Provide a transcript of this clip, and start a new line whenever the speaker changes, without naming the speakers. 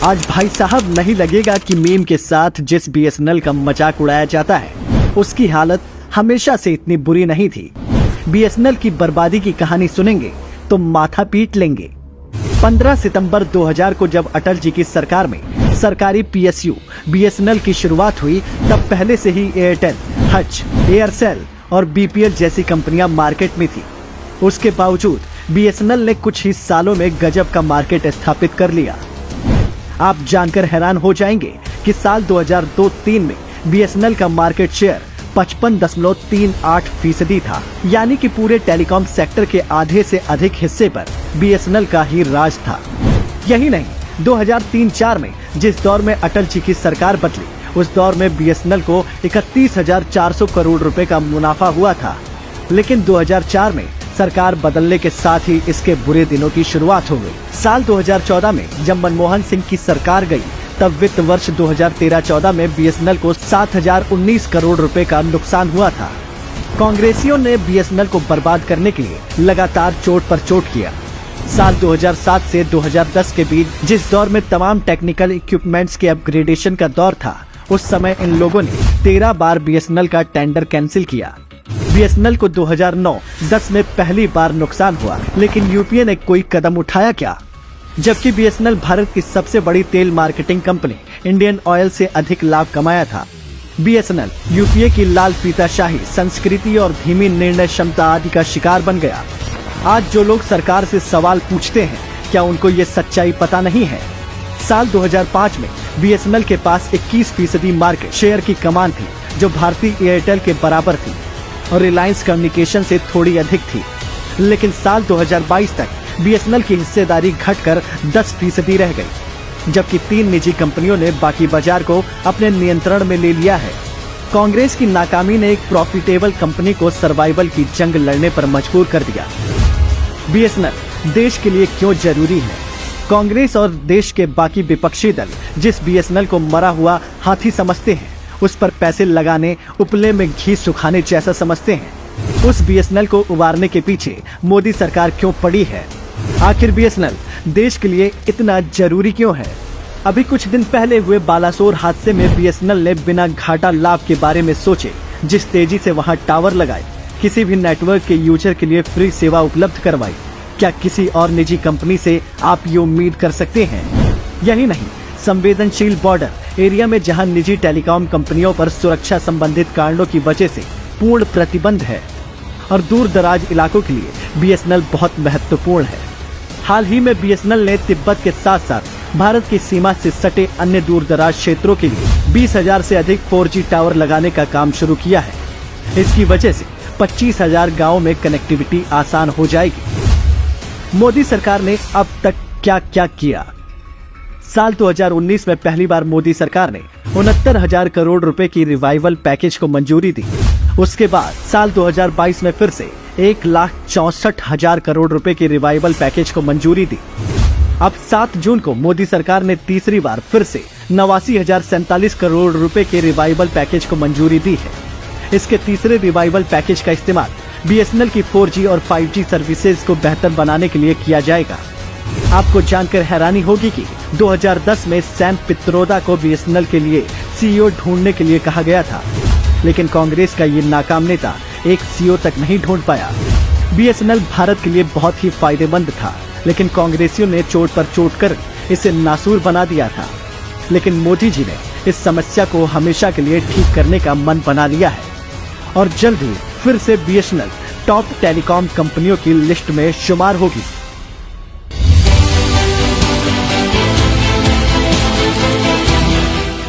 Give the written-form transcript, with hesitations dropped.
आज भाई साहब नहीं लगेगा कि मीम के साथ जिस बीएसएनएल का मजाक उड़ाया जाता है उसकी हालत हमेशा से इतनी बुरी नहीं थी। बीएसएनएल की बर्बादी की कहानी सुनेंगे तो माथा पीट लेंगे। 15 सितंबर 2000 को जब अटल जी की सरकार में सरकारी पीएसयू बीएसएनएल की शुरुआत हुई, तब पहले से ही एयरटेल, हच, एयरसेल और बीपीएल जैसी कंपनियां मार्केट में थी। उसके बावजूद बीएसएनएल ने कुछ ही सालों में गजब का मार्केट स्थापित कर लिया। आप जानकर हैरान हो जाएंगे कि साल 2002-03 में बीएसएनएल का मार्केट शेयर 55.38% था, यानी कि पूरे टेलीकॉम सेक्टर के आधे से अधिक हिस्से पर बीएसएनएल का ही राज था। यही नहीं, 2003-04 में जिस दौर में अटल जी की सरकार बदली, उस दौर में बीएसएनएल को 31,400 करोड़ रुपए का मुनाफा हुआ था। लेकिन 2004 में सरकार बदलने के साथ ही इसके बुरे दिनों की शुरुआत हो गई। साल 2014 में जब मनमोहन सिंह की सरकार गई, तब वित्त वर्ष 2013-14 में बीएसएनएल को 7,019 करोड़ रुपए का नुकसान हुआ था। कांग्रेसियों ने बीएसएनएल को बर्बाद करने के लिए लगातार चोट पर चोट किया। साल 2007 से 2010 के बीच जिस दौर में तमाम टेक्निकल इक्विपमेंट्स के अपग्रेडेशन का दौर था, उस समय इन लोगों ने 13 बार बीएसएनएल का टेंडर कैंसिल किया। बीएसएनएल को 2009-10 में पहली बार नुकसान हुआ, लेकिन यूपीए ने कोई कदम उठाया क्या? जबकि बीएसएनएल भारत की सबसे बड़ी तेल मार्केटिंग कंपनी इंडियन ऑयल से अधिक लाभ कमाया था। बीएसएनएल यूपीए की लाल फीताशाही, संस्कृति और धीमी निर्णय क्षमता आदि का शिकार बन गया। आज जो लोग सरकार से सवाल पूछते हैं, क्या उनको ये सच्चाई पता नहीं है? साल 2005 में बीएसएनएल के पास 21% मार्केट शेयर की कमान थी, जो भारतीय एयरटेल के बराबर थी और रिलायंस कम्युनिकेशन से थोड़ी अधिक थी। लेकिन साल 2022 तक बीएसएनएल की हिस्सेदारी घटकर 10% रह गई, जबकि 3 निजी कंपनियों ने बाकी बाजार को अपने नियंत्रण में ले लिया है। कांग्रेस की नाकामी ने एक प्रॉफिटेबल कंपनी को सर्वाइवल की जंग लड़ने पर मजबूर कर दिया। बीएसएनएल देश के लिए क्यों जरूरी है? कांग्रेस और देश के बाकी विपक्षी दल जिस बीएसएनएल को मरा हुआ हाथी समझते हैं, उस पर पैसे लगाने, उपले में घी सुखाने जैसा समझते हैं। उस बीएसएनएल को उबारने के पीछे मोदी सरकार क्यों पड़ी है? आखिर बीएसएनएल देश के लिए इतना जरूरी क्यों है? अभी कुछ दिन पहले हुए बालासोर हादसे में बीएसएनएल ने बिना घाटा लाभ के बारे में सोचे जिस तेजी से वहां टावर लगाए, किसी भी नेटवर्क के यूजर के लिए फ्री सेवा उपलब्ध करवाई, क्या किसी और निजी कंपनी से आप ये उम्मीद कर सकते हैं? यही नहीं, संवेदनशील बॉर्डर एरिया में जहां निजी टेलीकॉम कंपनियों पर सुरक्षा संबंधित कारणों की वजह से पूर्ण प्रतिबंध है और दूर दराज इलाकों के लिए बीएसएनएल बहुत महत्वपूर्ण है। हाल ही में बीएसएनएल ने तिब्बत के साथ साथ भारत की सीमा से सटे अन्य दूर दराज क्षेत्रों के लिए 20,000 से अधिक 4G टावर लगाने का काम शुरू किया है। इसकी वजह से 25,000 गाँव में कनेक्टिविटी आसान हो जाएगी। मोदी सरकार ने अब तक क्या क्या किया? साल 2019 में पहली बार मोदी सरकार ने 69,000 करोड़ रुपए की रिवाइवल पैकेज को मंजूरी दी। उसके बाद साल 2022 में फिर से 1,64,000 करोड़ रुपए की रिवाइवल पैकेज को मंजूरी दी। अब 7 जून को मोदी सरकार ने तीसरी बार फिर से 89,047 करोड़ रुपए के रिवाइवल पैकेज को मंजूरी दी है। इसके तीसरे रिवाइवल पैकेज का इस्तेमाल बीएसएनएल की 4G और 5G सर्विसेज को बेहतर बनाने के लिए किया जाएगा। आपको जानकर हैरानी होगी कि 2010 में सैम पित्रोदा को बीएसएनएल के लिए सीईओ ढूंढने के लिए कहा गया था, लेकिन कांग्रेस का ये नाकाम नेता एक सीईओ तक नहीं ढूंढ पाया। बीएसएनएल भारत के लिए बहुत ही फायदेमंद था, लेकिन कांग्रेसियों ने चोट पर चोट कर इसे नासूर बना दिया था। लेकिन मोदी जी ने इस समस्या को हमेशा के लिए ठीक करने का मन बना लिया है और जल्द ही फिर से बीएसएनएल टॉप टेलीकॉम कंपनियों की लिस्ट में शुमार होगी।